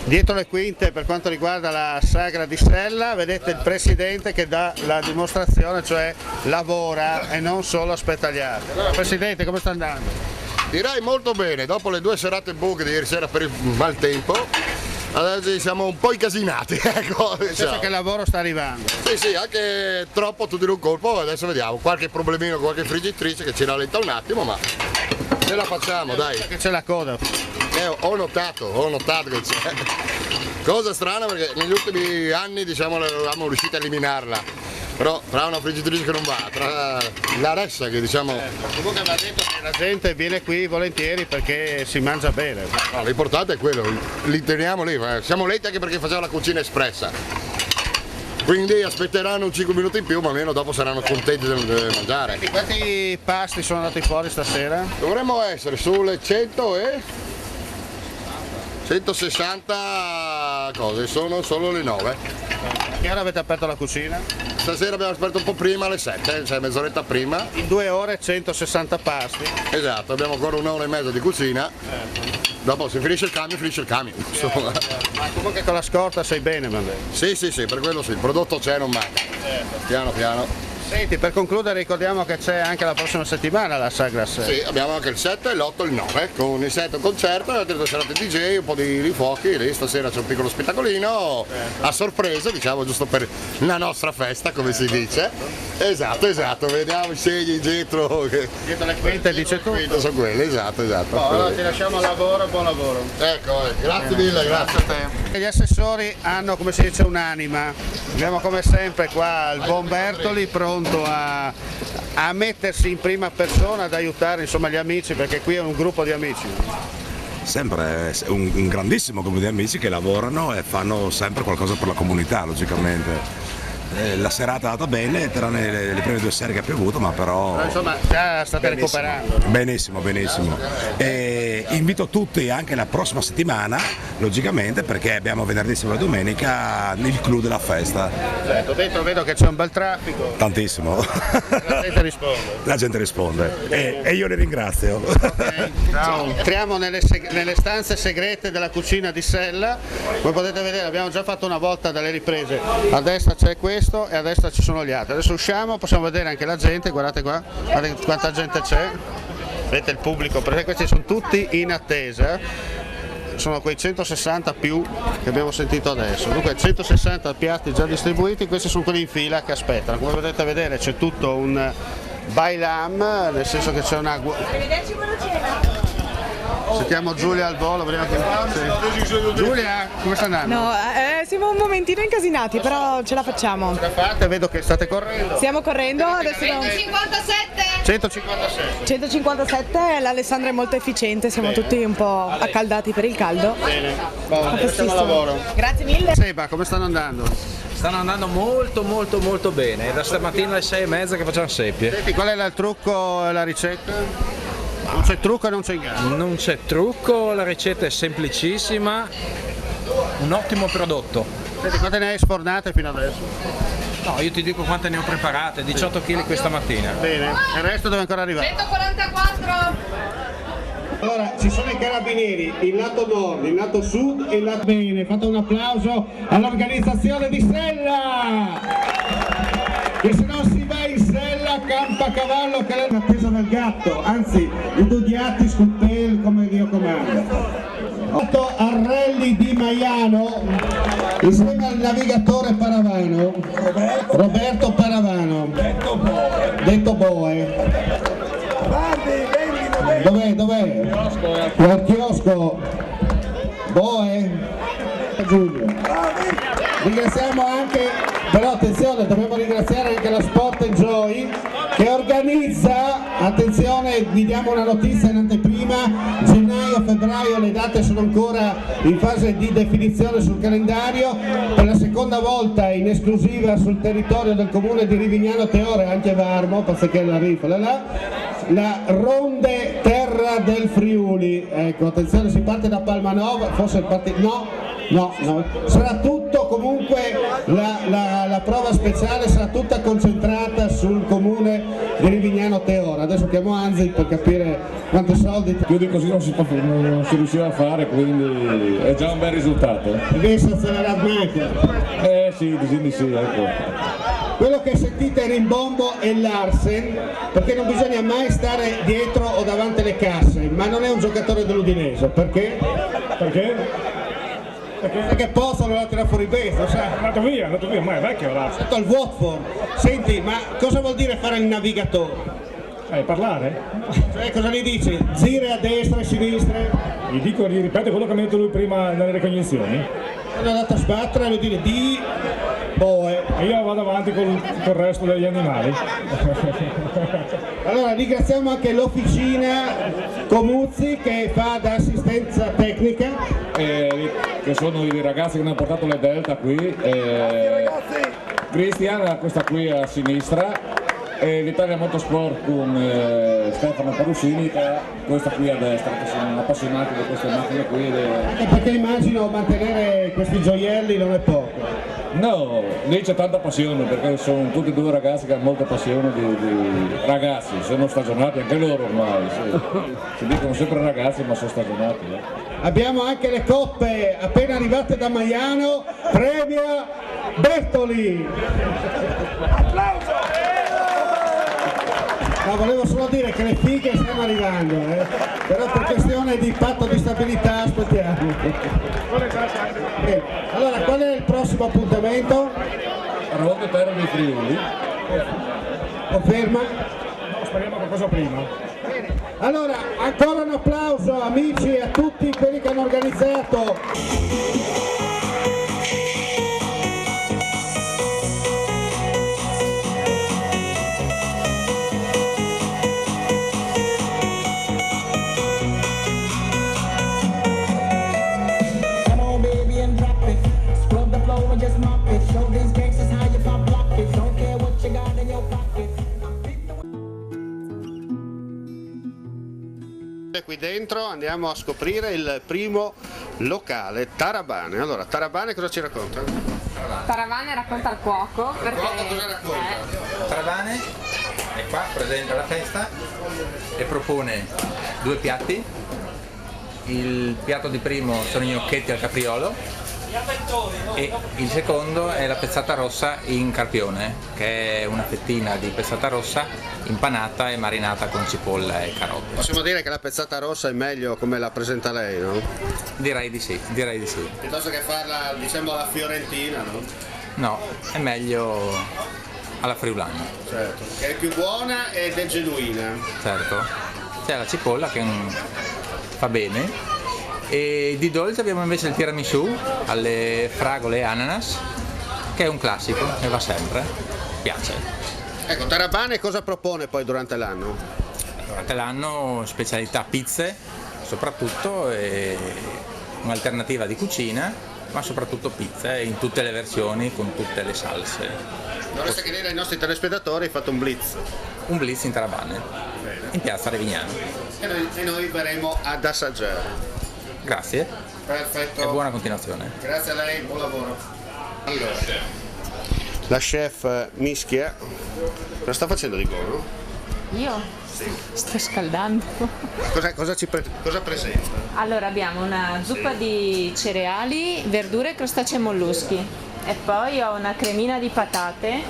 Dietro le quinte per quanto riguarda la sagra di Sella vedete il presidente che dà la dimostrazione, cioè lavora e non solo aspetta gli altri. Allora, presidente, come sta andando? Direi molto bene, dopo le 2 serate buche di ieri sera per il maltempo, adesso siamo un po' incasinati, ecco. Nel senso che il lavoro sta arrivando. Sì, anche troppo tutto in un colpo, adesso vediamo, qualche problemino con qualche friggitrice che ci rallenta un attimo, ma ce la facciamo, dai. Che c'è la coda. Ho notato che c'è. Cosa strana perché negli ultimi anni diciamo eravamo riusciti a eliminarla, però tra una friggitrice che non va, tra la ressa che diciamo... Comunque va detto che la gente viene qui volentieri perché si mangia bene. No, l'importante è quello, li teniamo lì, siamo lenti anche perché facciamo la cucina espressa. Quindi aspetteranno 5 minuti in più, ma almeno dopo saranno contenti di mangiare. E quanti pasti sono andati fuori stasera? Dovremmo essere sulle 160 cose, sono solo le 9. A che ora avete aperto la cucina? Stasera abbiamo aperto un po' prima, alle 7, cioè mezz'oretta prima. In 2 ore 160 pasti. Esatto, abbiamo ancora 1 ora e mezza di cucina. Dopo se finisce il camion, insomma. Ma comunque con la scorta sei bene, va bene. Sì, per quello sì, il prodotto c'è, non manca. Piano piano. Senti, per concludere ricordiamo che c'è anche la prossima settimana la Sagra Sella. Sì, abbiamo anche il 7, l'8 e il 9, con il 7 un concerto, le altre 2 serate DJ, un po' di fuochi, lì stasera c'è un piccolo spettacolino, a sorpresa, diciamo, giusto per la nostra festa, come si dice. Esatto, vediamo i segni dietro. Dietro le quinte dice tutto. Sono quelli, esatto. Allora ti lasciamo al lavoro, buon lavoro. Ecco, grazie mille, grazie a te. Gli assessori hanno, come si dice, un'anima. Abbiamo come sempre qua il buon Bertoli pronto a mettersi in prima persona, ad aiutare insomma gli amici, perché qui è un gruppo di amici. Sempre un grandissimo gruppo di amici che lavorano e fanno sempre qualcosa per la comunità, logicamente. La serata è andata bene, tranne le prime 2 sere che ha piovuto, ma però insomma già state recuperando. Benissimo. E invito tutti anche la prossima settimana, logicamente, perché abbiamo venerdì, sabato e domenica il clou della festa. Certo, dentro vedo che c'è un bel traffico. Tantissimo. La gente risponde. E io li ringrazio. Okay. Ciao. Entriamo nelle stanze segrete della cucina di Sella. Come potete vedere abbiamo già fatto una volta dalle riprese. A destra c'è questo e a destra ci sono gli altri. Adesso usciamo, possiamo vedere anche la gente, guardate qua, guardate quanta gente c'è. Vedete il pubblico, perché questi sono tutti in attesa. Sono quei 160 più che abbiamo sentito adesso. Dunque 160 piatti già distribuiti, questi sono quelli in fila che aspettano. Come potete vedere c'è tutto un bailam, nel senso che c'è una... Arrivederci, buona cena. Sentiamo Giulia al volo, prima che... Sì. Giulia, come sta andando? No, siamo un momentino incasinati, però ce la facciamo. Ce la fate? Vedo che state correndo. Stiamo correndo, adesso 157. 157, l'Alessandra è molto efficiente, siamo tutti un po' accaldati per il caldo. Bene, facciamo lavoro. Grazie mille. Seba, come stanno andando? Stanno andando molto bene, da stamattina alle 6:30 che facciamo seppie. Senti, qual è il trucco e la ricetta? Non c'è trucco e non c'è inganno. Non c'è trucco, la ricetta è semplicissima, un ottimo prodotto. Senti, quante ne hai sfornate fino adesso? No, io ti dico quante ne ho preparate, 18 kg questa mattina. Bene, il resto deve ancora arrivare. 144. Allora, ci sono i carabinieri, il lato nord, il lato sud e il lato... Bene, fate un applauso all'organizzazione di Sella! Che se non si va in Sella, campa a cavallo che è l'attesa del gatto, anzi, i dudiati sul pel come Dio comanda. Otto al rally di Maiano, insieme al navigatore Paravano, Roberto Paravano, detto Boe. Dov'è? Al chiosco. Boe. Giulio. Ringraziamo anche, però attenzione, dobbiamo ringraziare anche la Sport Enjoy che organizza, attenzione, vi diamo una notizia in anteprima, gennaio, febbraio, le date sono ancora in fase di definizione sul calendario, per la seconda volta in esclusiva sul territorio del comune di Rivignano Teore, anche Varmo, perché la rifola là, la Ronde Terra del Friuli, ecco, attenzione, si parte da Palmanova, forse no, sarà tutto comunque, la prova speciale sarà tutta concentrata sul comune di di Rivignano Teora. Adesso chiamo Anzi per capire quanti soldi. Più di così non si riusciva a fare, quindi è già un bel risultato. Devi accelerare anche. Sì, di sì, ecco. Quello che sentite in rimbombo è Larsen, perché non bisogna mai stare dietro o davanti alle casse, ma non è un giocatore dell'Udinese, perché? Perché possono la tirare fuori bestia, sai? È andato via, ma è vecchio Larsen. È stato al Watford. Senti, ma cosa vuol dire fare il navigatore? Parlare? Cioè, cosa gli dici? Giri a destra e a sinistra? Gli ripete quello che mi ha detto lui prima nelle ricognizioni? Sono andato a sbattere e lui dire di boe. E io vado avanti col resto degli animali. Allora ringraziamo anche l'officina Comuzzi che fa da assistenza tecnica. Che sono i ragazzi che hanno portato le Delta qui. Cristian, questa qui a sinistra. E l'Italia Motorsport con Stefano Parusini, questa qui a destra, che sono appassionati di queste macchine qui. Anche perché immagino mantenere questi gioielli non è poco. No, lì c'è tanta passione, perché sono tutti e due ragazzi che hanno molta passione di ragazzi, sono stagionati anche loro ormai, sì. Si dicono sempre ragazzi ma sono stagionati. Abbiamo anche le coppe appena arrivate da Maiano, premia Bertoli! Applauso! No, volevo solo dire che le fighe stanno arrivando, però per questione di patto di stabilità aspettiamo. Allora, qual è il prossimo appuntamento? Roma Termini Friuli. Conferma? No, speriamo qualcosa prima. Allora, ancora un applauso amici e a tutti quelli che hanno organizzato. Qui dentro andiamo a scoprire il primo locale, Tarabane. Allora, Tarabane cosa ci racconta? Tarabane racconta il cuoco perché Cosa racconta? Tarabane è qua, presenta la festa e propone due piatti. Il piatto di primo sono i gnocchetti al capriolo e il secondo è la pezzata rossa in carpione, che è una fettina di pezzata rossa impanata e marinata con cipolla e carote. Possiamo dire che la pezzata rossa è meglio come la presenta lei, no? Direi di sì, direi di sì. Piuttosto che farla, diciamo, alla fiorentina, no? No, è meglio alla friulana. Certo. Che è più buona ed è genuina. Certo, c'è la cipolla che fa bene. E di dolce abbiamo invece il tiramisù alle fragole e ananas, che è un classico e va sempre, piace. Ecco, Tarabane cosa propone poi durante l'anno? Durante l'anno specialità pizze, soprattutto, e un'alternativa di cucina, ma soprattutto pizze in tutte le versioni con tutte le salse. Dovreste chiedere ai nostri telespettatori, hai fatto un blitz. Un blitz in Tarabane, in piazza Revignano. E noi verremo ad assaggiare. Grazie. Perfetto. E buona continuazione. Grazie a lei, buon lavoro. Allora, la chef Mischia, cosa sta facendo di buono? io sto scaldando. Cosa presenta? Allora abbiamo una zuppa di cereali, verdure, crostacei e molluschi. E poi ho una cremina di patate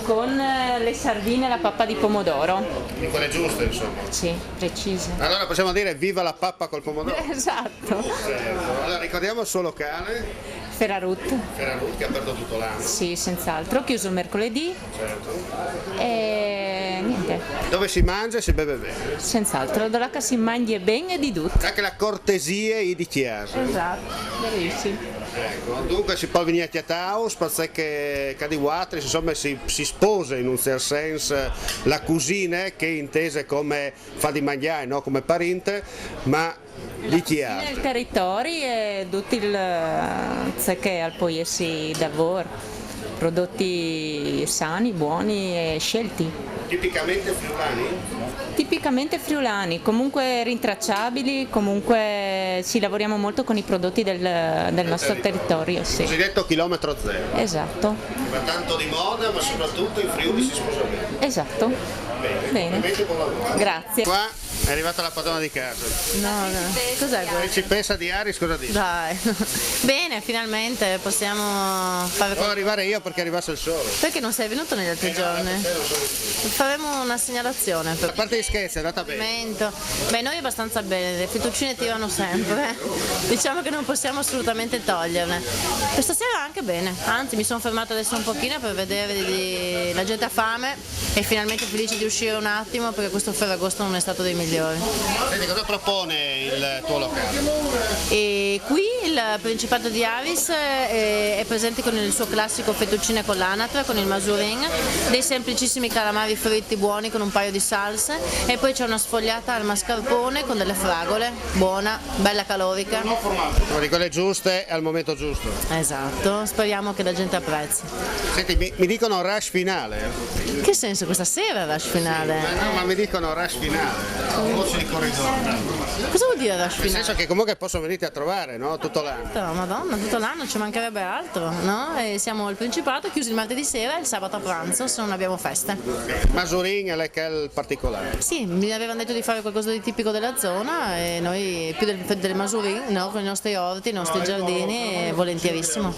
con le sardine e la pappa di pomodoro. Di quelle giuste, insomma. Sì, precise. Allora possiamo dire viva la pappa col pomodoro. Esatto. Allora ricordiamo il suo locale, Ferragut. Ferragut, che ha aperto tutto l'anno. Sì, senz'altro, chiuso il mercoledì. Certo. E niente, Dove si mangia e si beve bene. senz'altro, da là che si mangia bene e di tutto. Anche la cortesia e di chiesa. Esatto, bellissimo. Ecco, dunque si può venire a Tau, spazzecche cadiuatri, insomma si sposa in un certo senso la cugina che è intesa come fa di mangiare, no? Come parente, ma di chiesa. Nel territorio e tutti il che al poi si lavoro. prodotti sani, buoni e scelti. Tipicamente friulani? Tipicamente friulani, comunque rintracciabili, comunque ci lavoriamo molto con i prodotti del nostro territorio, sì. Cosiddetto chilometro zero. Esatto. Va tanto di moda, ma soprattutto in Friuli si sposa bene. Esatto. Bene. Buon lavoro. Grazie. Qua è arrivata la padrona di casa. No, cos'è questo? Principessa di Aris, cosa dici? Dai, bene, finalmente possiamo fare Devo arrivare io perché arrivasse il sole. Perché non sei venuto negli altri giorni? Faremo una segnalazione. A parte gli scherzi, è andata bene. Beh, noi abbastanza bene, le fettuccine tirano sempre. Diciamo che non possiamo assolutamente toglierle. Questa sera anche bene, anzi mi sono fermata adesso un pochino per vedere la gente ha fame e finalmente felice di uscire un attimo perché questo Ferragosto non è stato dei migliori. Senti, cosa propone il tuo locale? E qui il Principato di Aris è presente con il suo classico fettuccine con l'anatra, con il masurin, dei semplicissimi calamari fritti buoni con un paio di salse e poi c'è una sfogliata al mascarpone con delle fragole, buona, bella calorica. Sono di quelle giuste al momento giusto. Esatto, speriamo che la gente apprezzi. Senti, mi dicono rush finale. In che senso questa sera è rush finale? No, ma mi dicono rush finale. Voce di corridoio. Cosa vuol dire rush Nel finale? senso che comunque possono venirti a trovare, no? Tutto l'anno. Madonna, tutto l'anno ci mancherebbe altro, no? E siamo al Principato, chiusi il martedì sera e il sabato a pranzo, se non abbiamo feste. Masurin è il particolare. Sì, mi avevano detto di fare qualcosa di tipico della zona e noi più delle masurin, no? Con i nostri orti, i nostri giardini, volentierissimo.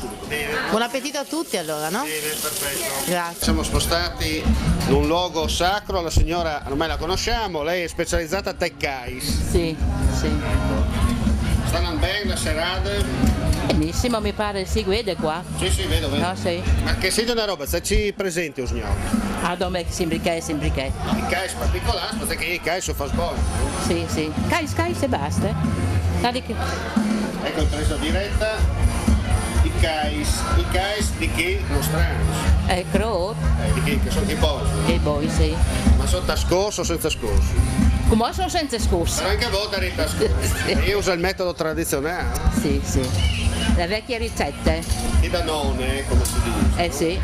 Buon appetito a tutti allora, no? Perfetto. Grazie. Siamo spostati in un luogo sacro, la signora ormai la conosciamo, lei è specializzata a Teccais. Sì, sì. Stanno bene la serata? Benissimo, mi pare si vede qua. Sì, vedo. No, sì. Ma che sei una roba, se ci presenti un signore? Ah, dove sempre che. Il cais particolare, perché il cais fa sbaglio. Sì. Cais e basta. Ecco il preso diretta. I cais di chi? Nostrani. Crow. Di chi? Che sono i boy. E poi sì. Ma sotto a scorso o senza scorso? Come sono senza scusa. Però anche a volte arriva a scorso. Io uso il metodo tradizionale. Sì. Le vecchie ricette. I danone, come si dice. Sì.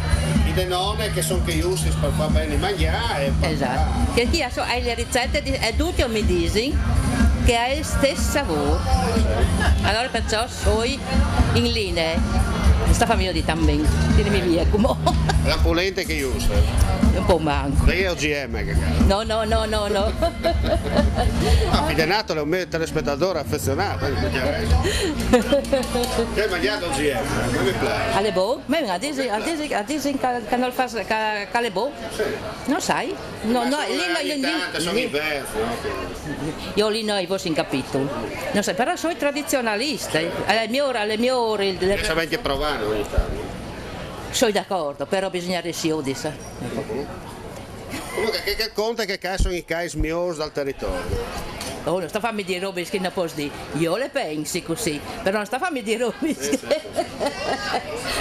I danone che sono che giusti per far bene mangiare. Esatto. Che chi ha le ricette e tutti mi dicono che ha il stesso sapore. Allora perciò sono in linea. Questa famiglia di tambien, tienimi via come. La polente che giusta. Un po' manco. Lei è OGM che cazzo. No. Fidenato è un telespettatore affezionato. Che hai mangiato OGM? Non mi piace. Alle bo? Ma a dici che non fa alle bo? Non sai? No, sono i versi, io lì non ho capito. Non sai, però sono tradizionalista. Alle mie ore. Pensamenti provano ogni tanto. Sono d'accordo, però bisogna resiodire. Comunque che conta che sono i cais miei dal territorio. Oh, non sta a farmi dire robe che non posso dire. Io le pensi così, però non sta a farmi dire robe.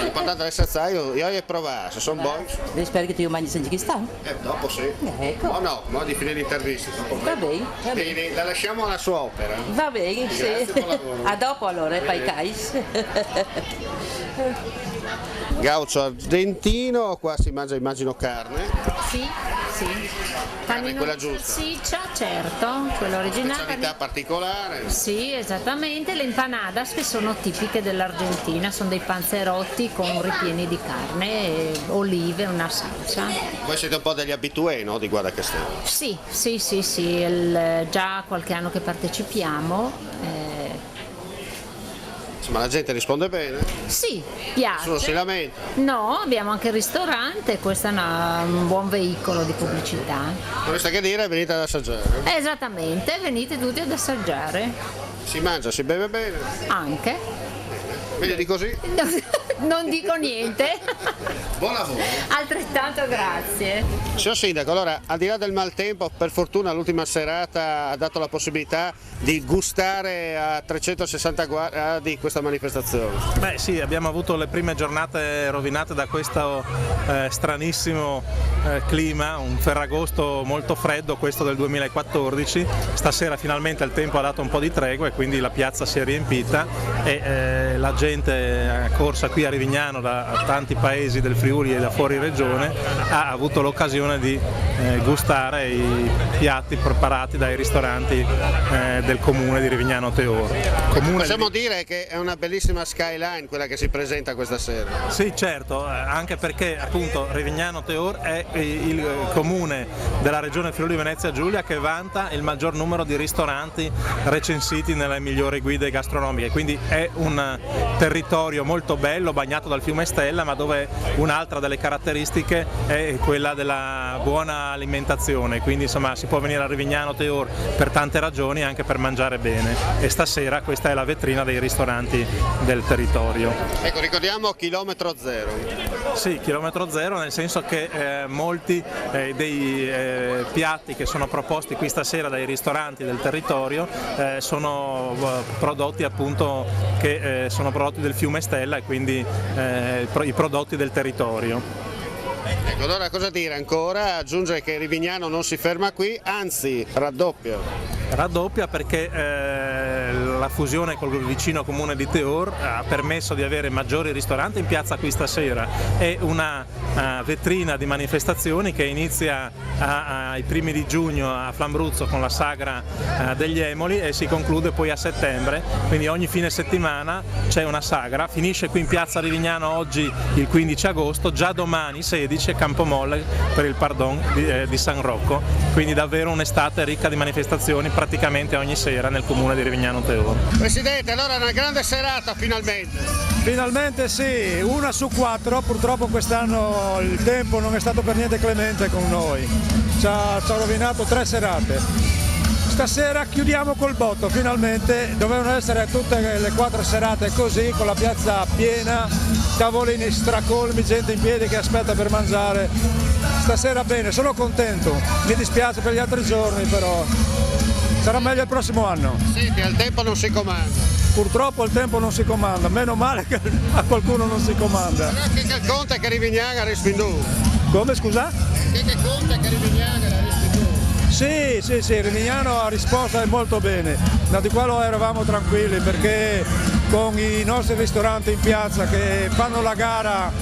L'importante è essere io ho provato, se sono buoni. Spero che tu mangi senza chi sta. Dopo sì. Ecco. No, ma di finire l'intervista. Va bene. Bene, la lasciamo alla sua opera. Va bene, sì. A dopo allora, fai cais. Gaucho argentino, qua si mangia immagino carne. Sì. Carne quella giusta. Sì, certo, quella originale. Specialità particolare. Sì, esattamente, le empanadas che sono tipiche dell'Argentina, sono dei panzerotti con ripieni di carne, olive, una salsa. Voi siete un po' degli abitué, no? Di Guarda Castello. Sì, già qualche anno che partecipiamo. Insomma, la gente risponde bene? Sì, piace. Non si lamenta? No, abbiamo anche il ristorante, questo è un buon veicolo di pubblicità. Non resta che dire, venite ad assaggiare. Esattamente, venite tutti ad assaggiare. Si mangia, si beve bene? Anche. Meglio di così? Non dico niente. Buon lavoro. Altrettanto grazie. Signor Sindaco, allora, al di là del maltempo, per fortuna l'ultima serata ha dato la possibilità di gustare a 360 gradi questa manifestazione. Beh sì, abbiamo avuto le prime giornate rovinate da questo stranissimo clima, un Ferragosto molto freddo, questo del 2014. Stasera finalmente il tempo ha dato un po' di tregua e quindi la piazza si è riempita e la gente è corsa qui a Rivignano da tanti paesi del Friuli e da fuori regione ha avuto l'occasione di gustare i piatti preparati dai ristoranti del comune di Rivignano Teor. Possiamo dire che è una bellissima skyline quella che si presenta questa sera. Sì, certo, anche perché appunto Rivignano Teor è il comune della regione Friuli Venezia Giulia che vanta il maggior numero di ristoranti recensiti nelle migliori guide gastronomiche, quindi è un territorio molto bello bagnato dal fiume Stella, ma dove un'altra delle caratteristiche è quella della buona alimentazione, quindi insomma si può venire a Rivignano Teor per tante ragioni, anche per mangiare bene, e stasera questa è la vetrina dei ristoranti del territorio. Ecco, ricordiamo chilometro zero. Sì, chilometro zero, nel senso che molti dei piatti che sono proposti qui stasera dai ristoranti del territorio sono prodotti appunto che sono prodotti del fiume Stella e quindi i prodotti del territorio. Ecco, allora cosa dire ancora? Aggiungere che Rivignano non si ferma qui, anzi raddoppia. Raddoppia perché la fusione col vicino comune di Teor ha permesso di avere maggiori ristoranti in piazza qui stasera e una vetrina di manifestazioni che inizia ai primi di giugno a Flambruzzo con la sagra degli Emoli e si conclude poi a settembre, quindi ogni fine settimana c'è una sagra, finisce qui in piazza Rivignano oggi il 15 agosto, già domani 16 Campomolle per il Pardon di San Rocco, quindi davvero un'estate ricca di manifestazioni praticamente ogni sera nel comune di Rivignano Teor. Presidente, allora una grande serata finalmente. Finalmente sì, 1 su 4, purtroppo quest'anno il tempo non è stato per niente clemente con noi, ci ha rovinato 3 serate. Stasera chiudiamo col botto, finalmente, dovevano essere tutte le 4 serate così, con la piazza piena, tavolini stracolmi, gente in piedi che aspetta per mangiare. Stasera bene, sono contento, mi dispiace per gli altri giorni però sarà meglio il prossimo anno. Senti, al tempo non si comanda. Purtroppo il tempo non si comanda, meno male che a qualcuno non si comanda. Però che il conte che Rivignano rispindu. Come scusa? Che conte che Rivignano rispindu. Sì, Rivignano ha risposto molto bene, da di quello eravamo tranquilli perché con i nostri ristoranti in piazza che fanno la gara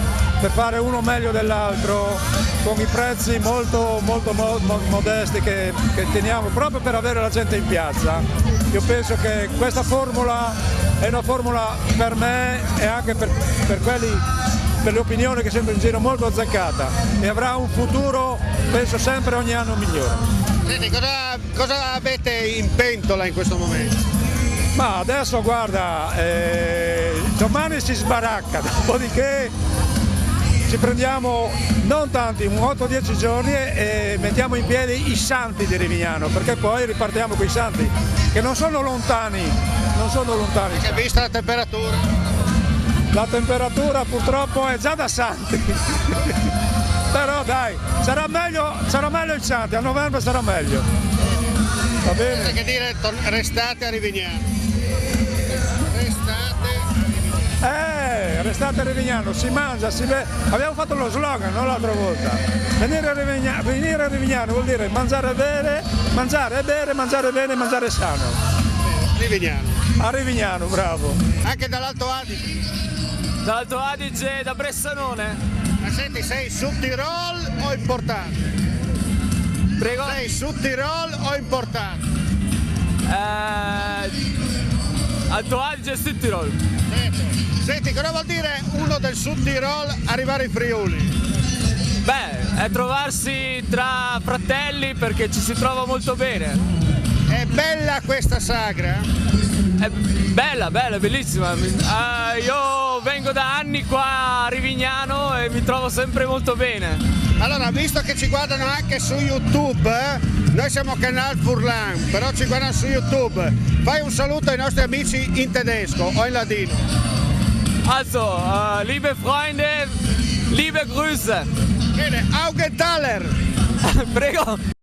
per fare uno meglio dell'altro, con i prezzi molto modesti che teniamo proprio per avere la gente in piazza, io penso che questa formula è una formula per me e anche per le opinioni che sempre in giro molto azzeccata e avrà un futuro penso sempre ogni anno migliore. Senti, cosa avete in pentola in questo momento? Ma adesso guarda, domani si sbaracca, dopodiché ci prendiamo non tanti, 8-10 giorni e mettiamo in piedi i santi di Rivignano, perché poi ripartiamo con i santi, che non sono lontani. Perché vista la temperatura? La temperatura purtroppo è già da santi. Però dai, sarà meglio il santi, a novembre sarà meglio. Va bene? Che dire, restate a Rivignano. Restate a Rivignano, si mangia, si beve. Abbiamo fatto lo slogan, no, l'altra volta. Venire a Rivignano vuol dire mangiare bene, mangiare bene, mangiare sano. Rivignano. A Rivignano, bravo. Anche dall'Alto Adige? Dall'Alto Adige, da Bressanone. Ma senti, sei Sud Tirol o importato? Prego? Sei Sud Tirol o importato? Alto Adige e Sud Tirol. Senti, cosa vuol dire uno del Sud Tirol arrivare in Friuli? Beh, è trovarsi tra fratelli perché ci si trova molto bene. È bella questa sagra? È bella, bellissima. Io vengo da anni qua a Rivignano e mi trovo sempre molto bene. Allora, visto che ci guardano anche su YouTube, noi siamo Canal Furlan, però ci guardano su YouTube, fai un saluto ai nostri amici in tedesco o in ladino. Also, liebe Freunde, liebe Grüße. Bene, Augenthaler. Prego.